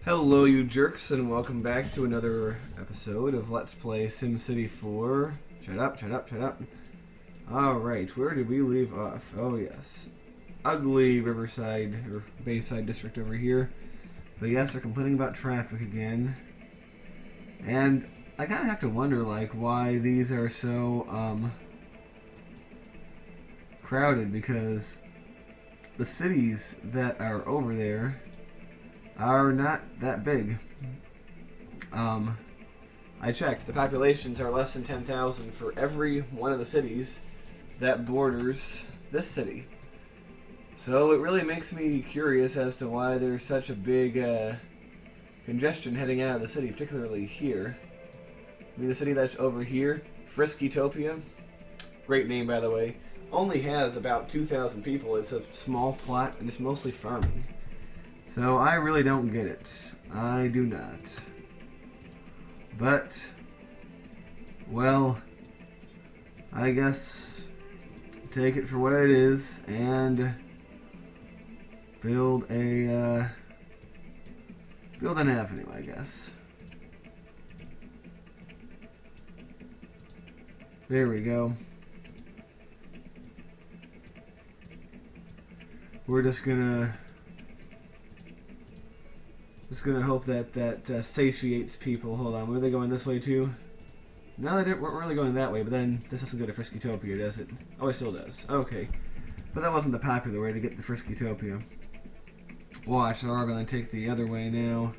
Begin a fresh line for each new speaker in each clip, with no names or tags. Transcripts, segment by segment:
Hello you jerks, and welcome back to another episode of Let's Play SimCity 4. Shut up, shut up, shut up. Alright, where did we leave off? Oh yes. Ugly Riverside, or Bayside District over here. But yes, they're complaining about traffic again. And I kind of have to wonder, like, why these are so, crowded, because the cities that are over there are not that big. I checked. The populations are less than 10,000 for every one of the cities that borders this city. So it really makes me curious as to why there's such a big congestion heading out of the city, particularly here. I mean, the city that's over here, Friskytopia, great name by the way, only has about 2,000 people. It's a small plot and it's mostly farming. So I really don't get it. I do not. But, well, I guess take it for what it is and build an avenue, I guess. There we go. We're just gonna hope that satiates people. Hold on, were they going this way too? No, they weren't really going that way, but then this doesn't go to Friskytopia, does it? Oh, it still does. Okay. But that wasn't the popular way to get to Friskytopia. Watch, they're all going to take the other way now.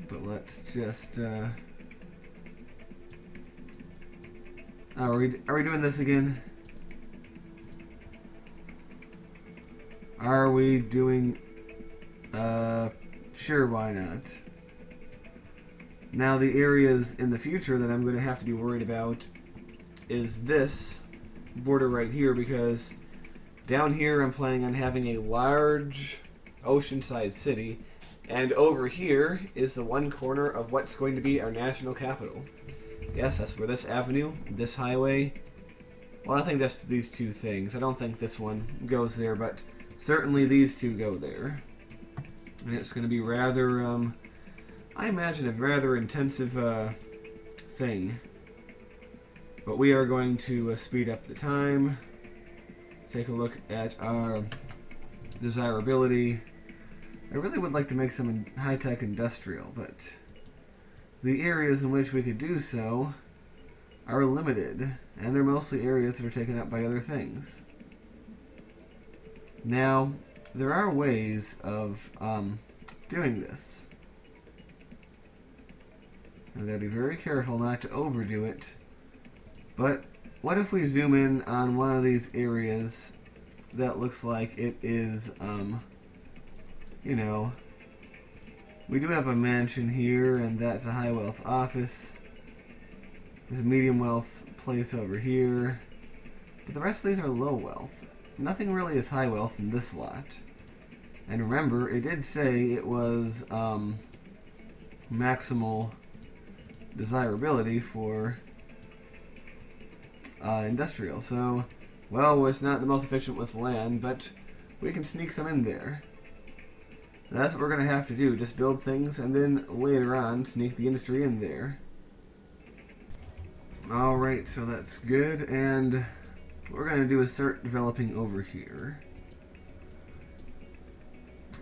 But let's just, are we doing this again? Are we doing... sure, why not? Now, the areas in the future that I'm going to have to be worried about is this border right here, because down here I'm planning on having a large oceanside city, and over here is the one corner of what's going to be our national capital. Yes, that's where this avenue, this highway, well, I think that's these two things. I don't think this one goes there, but certainly these two go there. And it's going to be rather, I imagine, a rather intensive thing. But we are going to speed up the time, take a look at our desirability. I really would like to make some high-tech industrial, but the areas in which we could do so are limited, and they're mostly areas that are taken up by other things. Now, there are ways of doing this. I've got to be very careful not to overdo it. But what if we zoom in on one of these areas that looks like it is, you know, we do have a mansion here, and that's a high wealth office. There's a medium wealth place over here. But the rest of these are low wealth. Nothing really is high wealth in this lot. And remember, it did say it was maximal desirability for industrial. So, well, it's not the most efficient with land, but we can sneak some in there. That's what we're going to have to do. Just build things and then later on sneak the industry in there. Alright, so that's good. And what we're going to do is start developing over here.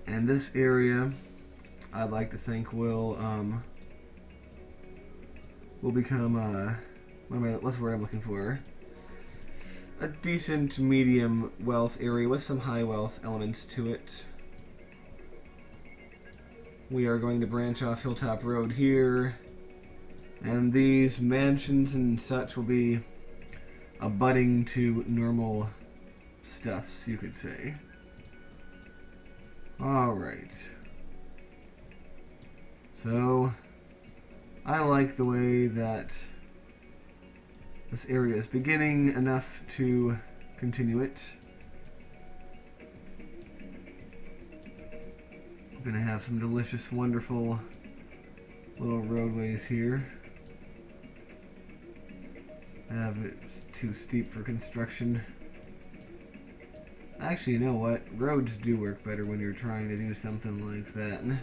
And this area, I'd like to think, will become, what's the word I'm looking for? A decent medium wealth area with some high wealth elements to it. We are going to branch off Hilltop Road here. And these mansions and such will be abutting to normal stuffs, you could say. Alright. So, I like the way that this area is beginning enough to continue it. I'm going to have some delicious, wonderful little roadways here. It's too steep for construction. Actually, you know what? Roads do work better when you're trying to do something like that.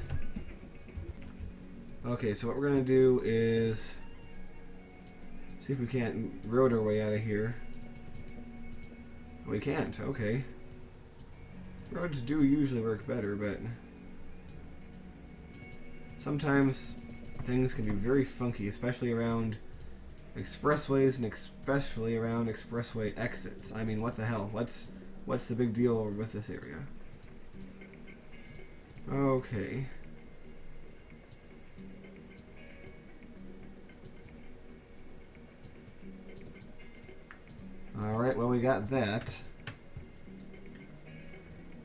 Okay, so what we're going to do is see if we can't road our way out of here. We can't, okay. Roads do usually work better, but sometimes things can be very funky, especially around expressways and especially around expressway exits. I mean, what the hell? What's the big deal with this area? Okay. Alright, well, we got that.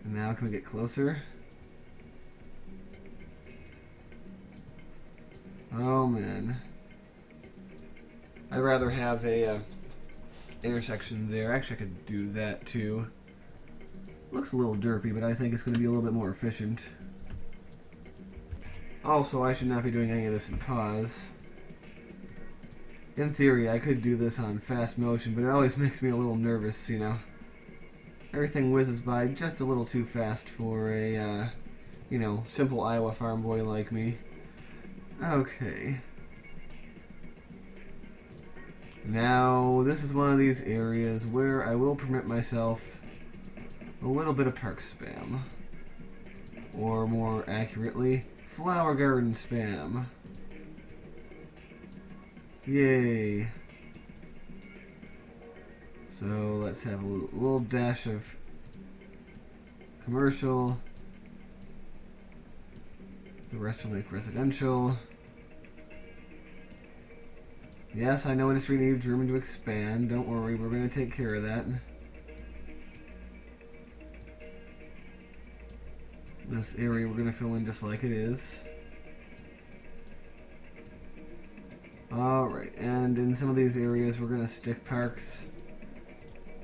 And now can we get closer? Oh, man. I'd rather have a intersection there. Actually, I could do that, too. Looks a little derpy, but I think it's going to be a little bit more efficient. Also, I should not be doing any of this in pause. In theory, I could do this on fast motion, but it always makes me a little nervous, you know. Everything whizzes by just a little too fast for a, you know, simple Iowa farm boy like me. Okay. Now, this is one of these areas where I will permit myself a little bit of park spam. Or more accurately, flower garden spam. Yay. So let's have a little dash of commercial. The rest will make residential. Yes, I know industry needs room to expand. Don't worry, we're going to take care of that. This area we're going to fill in just like it is. Alright, and in some of these areas we're going to stick parks,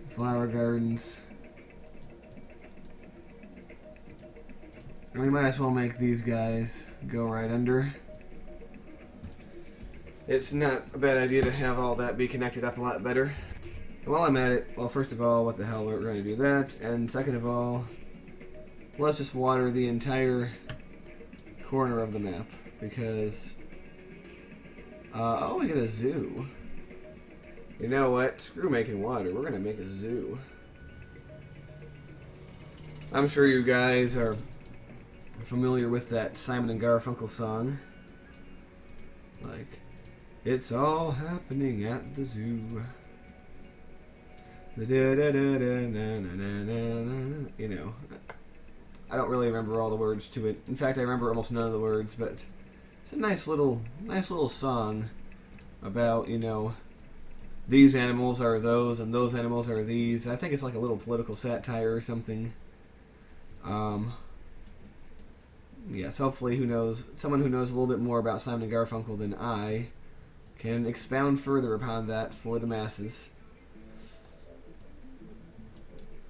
flower gardens. And we might as well make these guys go right under. It's not a bad idea to have all that be connected up a lot better. And while I'm at it, well, first of all, what the hell, we're going to do that. And second of all, let's just water the entire corner of the map. Because, oh, we get a zoo. You know what? Screw making water. We're going to make a zoo. I'm sure you guys are familiar with that Simon and Garfunkel song. Like, it's all happening at the zoo. You know, I don't really remember all the words to it. In fact, I remember almost none of the words, but it's a nice little song about, you know, these animals are those and those animals are these. I think it's like a little political satire or something. Yes, hopefully someone who knows a little bit more about Simon and Garfunkel than I can expound further upon that for the masses.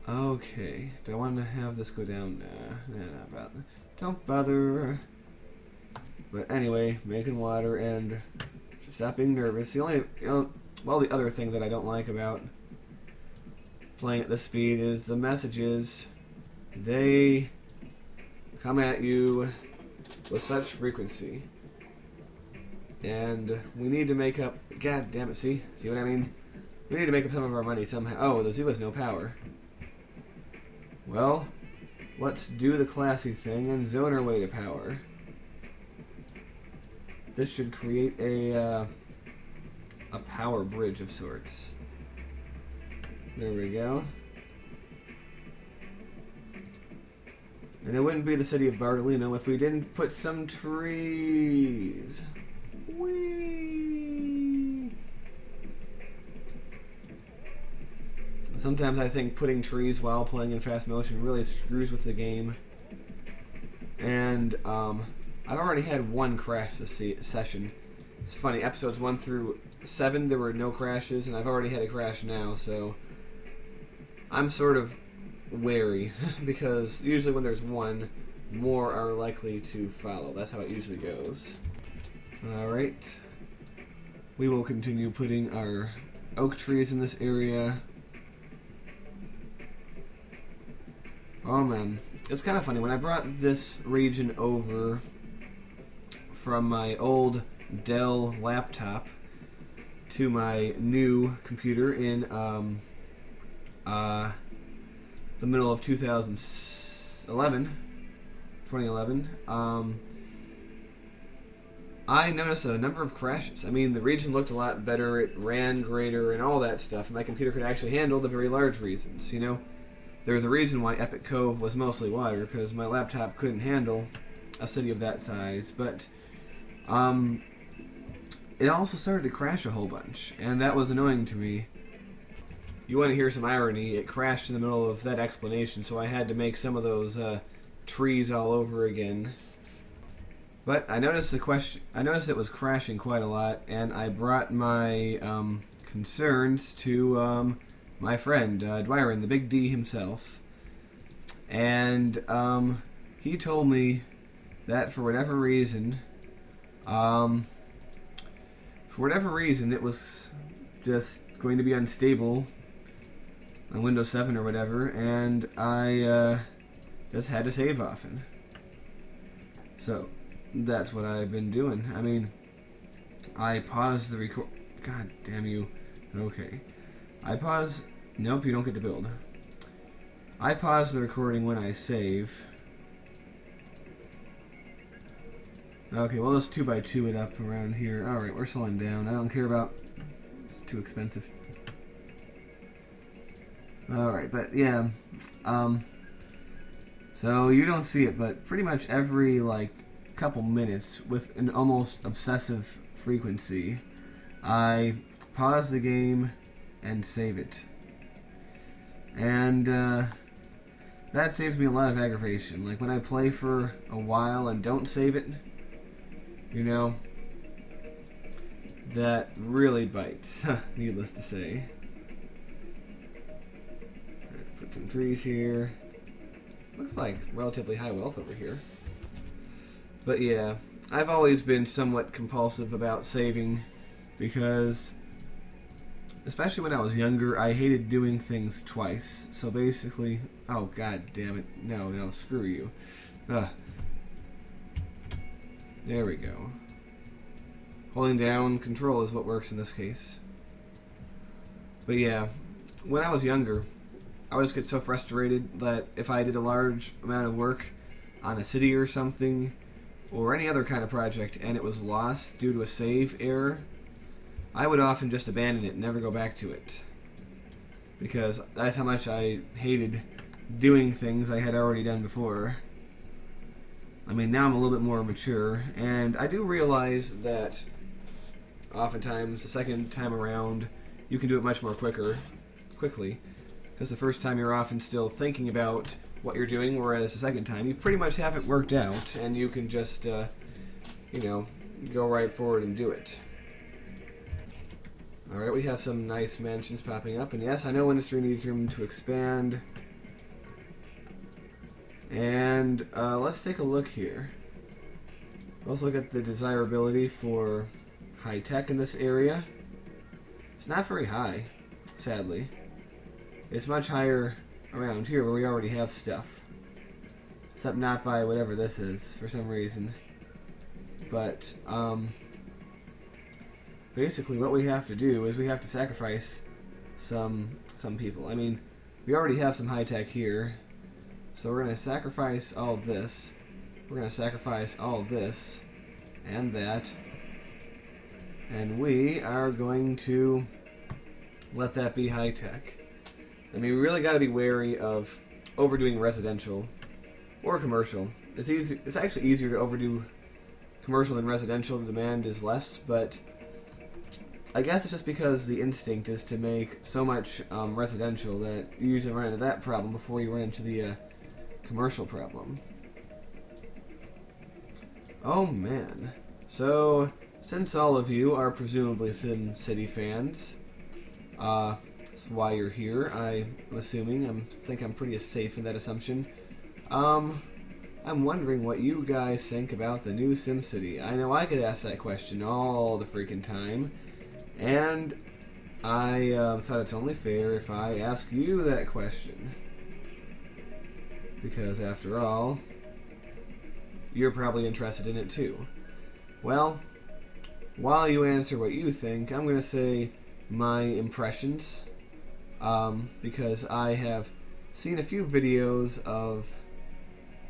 Okay, do I want to have this go down? Nah, not bother. Don't bother. But anyway, making water and stop being nervous. The only, well, the other thing that I don't like about playing at this speed is the messages. They come at you with such frequency. And we need to make up... God damn it, see what I mean? We need to make up some of our money somehow. Oh, the zoo has no power. Well, let's do the classy thing and zone our way to power. This should create a power bridge of sorts. There we go. And it wouldn't be the city of Bardolino if we didn't put some trees. Whee! Sometimes I think putting trees while playing in fast motion really screws with the game. And I've already had one crash this session. It's funny, episodes 1 through 7 there were no crashes, and I've already had a crash now, so I'm sort of wary, because usually when there's one, more are likely to follow. That's how it usually goes. Alright. We will continue putting our oak trees in this area. Oh man, it's kind of funny. When I brought this region over from my old Dell laptop to my new computer in the middle of 2011, I noticed a number of crashes. I mean, the region looked a lot better, it ran greater, and all that stuff. My computer could actually handle the very large reasons, you know? There's a reason why Epic Cove was mostly water, because my laptop couldn't handle a city of that size. But, it also started to crash a whole bunch, and that was annoying to me. You want to hear some irony? It crashed in the middle of that explanation, so I had to make some of those trees all over again. But I noticed it was crashing quite a lot, and I brought my concerns to my friend Dwyron, the Big D himself, and he told me that for whatever reason, it was just going to be unstable on Windows 7 or whatever, and I just had to save often. So that's what I've been doing. I mean, I paused the record. God damn you. Okay. Nope, you don't get to build. I pause the recording when I save. Okay, well, let's 2x2 it up around here. Alright, we're slowing down. I don't care about... It's too expensive. Alright, but yeah. So you don't see it, but pretty much every, like, couple minutes, with an almost obsessive frequency, I pause the game and save it. And that saves me a lot of aggravation. Like when I play for a while and don't save it, you know, that really bites, needless to say. Put some trees here. Looks like relatively high wealth over here. But yeah, I've always been somewhat compulsive about saving because, especially when I was younger, I hated doing things twice. So basically, oh god damn it, no, screw you. There we go. Holding down control is what works in this case. But yeah, when I was younger, I would just get so frustrated that if I did a large amount of work on a city or something, or any other kind of project, and it was lost due to a save error, I would often just abandon it and never go back to it. Because that's how much I hated doing things I had already done before. I mean, now I'm a little bit more mature, and I do realize that oftentimes the second time around you can do it much more quickly, because the first time you're often still thinking about what you're doing, whereas the second time you pretty much have it worked out and you can just you know, go right forward and do it. Alright, we have some nice mansions popping up, and yes, I know industry needs room to expand. And let's take a look here. Let's look at the desirability for high tech in this area. It's not very high, sadly. It's much higher around here where we already have stuff. Except not by whatever this is, for some reason. But, basically what we have to do is we have to sacrifice some people. I mean, we already have some high-tech here. So we're going to sacrifice all this. We're going to sacrifice all this and that. And we are going to let that be high-tech. I mean, we really got to be wary of overdoing residential or commercial. It's actually easier to overdo commercial than residential. The demand is less, but I guess it's just because the instinct is to make so much residential that you usually run into that problem before you run into the commercial problem. Oh man. So, since all of you are presumably SimCity fans, that's why you're here, I'm assuming. I think I'm pretty safe in that assumption. I'm wondering what you guys think about the new SimCity. I know I get asked that question all the freaking time, and I thought it's only fair if I ask you that question. because after all, you're probably interested in it too. Well, while you answer what you think, I'm going to say my impressions, because I have seen a few videos of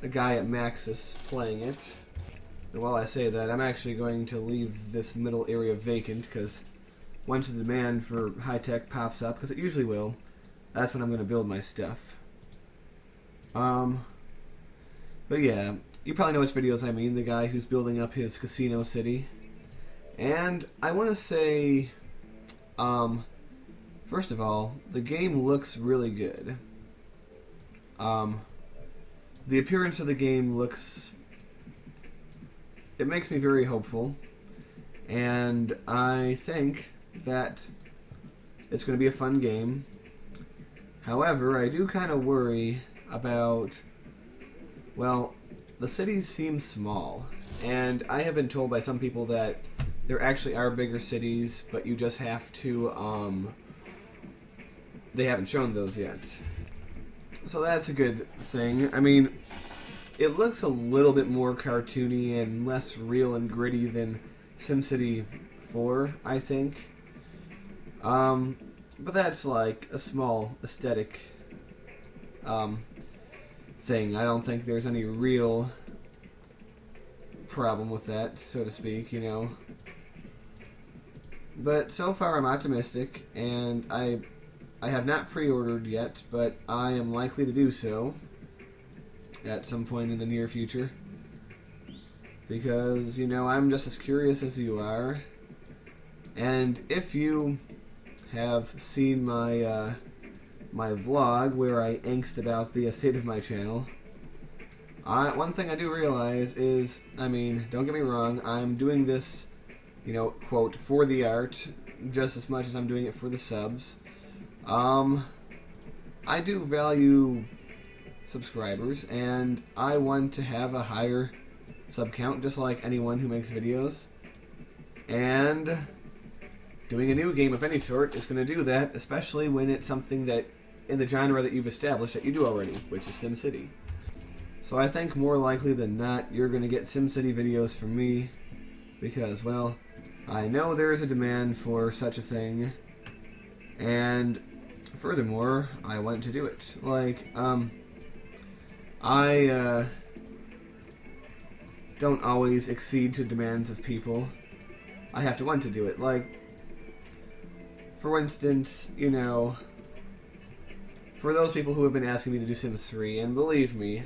a guy at Maxis playing it. And while I say that, I'm actually going to leave this middle area vacant, because once the demand for high-tech pops up, because it usually will, that's when I'm going to build my stuff. But yeah, you probably know which videos I mean, the guy who's building up his casino city. And I want to say, first of all, the game looks really good. The appearance of the game looks... it makes me very hopeful. And I think that it's going to be a fun game. However, I do kind of worry about, well, the cities seem small. And I have been told by some people that there actually are bigger cities, but you just have to, they haven't shown those yet. So that's a good thing. I mean, it looks a little bit more cartoony and less real and gritty than SimCity 4, I think. But that's like a small aesthetic thing. I don't think there's any real problem with that, so to speak, you know. But so far I'm optimistic, and I have not pre-ordered yet, but I am likely to do so at some point in the near future. Because, you know, I'm just as curious as you are. And if you have seen my my vlog where I angst about the state of my channel, one thing I do realize is, I mean, don't get me wrong, I'm doing this, you know, quote, for the art, just as much as I'm doing it for the subs. I do value subscribers, and I want to have a higher sub count, just like anyone who makes videos. And doing a new game of any sort is going to do that, especially when it's something that, in the genre that you've established, that you do already, which is SimCity. So I think more likely than not, you're going to get SimCity videos from me, because, well, I know there is a demand for such a thing, and furthermore, I want to do it. Like, I don't always accede to demands of people. I have to want to do it. Like, for instance, you know, for those people who have been asking me to do Sims 3, and believe me,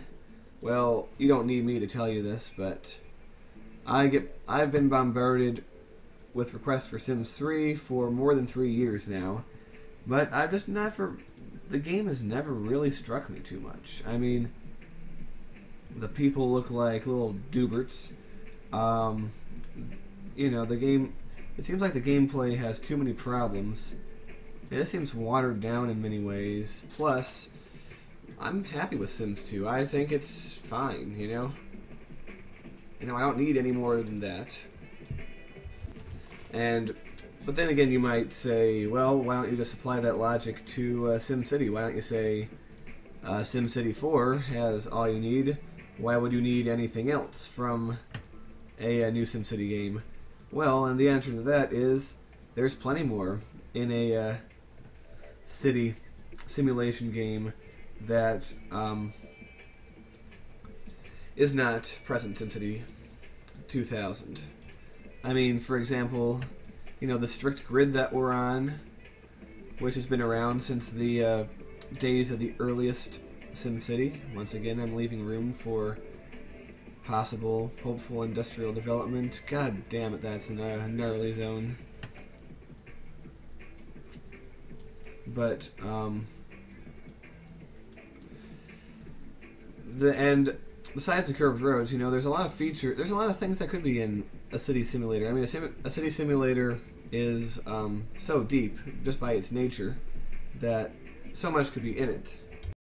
well, you don't need me to tell you this, but I've been bombarded with requests for Sims 3 for more than 3 years now, but I've just the game has never really struck me too much. I mean, the people look like little dooberts. You know, the game, it seems like the gameplay has too many problems. It just seems watered down in many ways. Plus, I'm happy with Sims 2. I think it's fine, you know? You know, I don't need any more than that. But then again, you might say, well, why don't you just apply that logic to SimCity? Why don't you say SimCity 4 has all you need? Why would you need anything else from a new SimCity game? Well, and the answer to that is there's plenty more in a city simulation game that is not present in SimCity 2000. I mean, for example, you know, the strict grid that we're on, which has been around since the days of the earliest SimCity. Once again, I'm leaving room for possible, hopeful industrial development. God damn it, that's in a gnarly zone. But, besides the curved roads, you know, there's a lot of things that could be in a city simulator. I mean, a city simulator is so deep, just by its nature, that so much could be in it.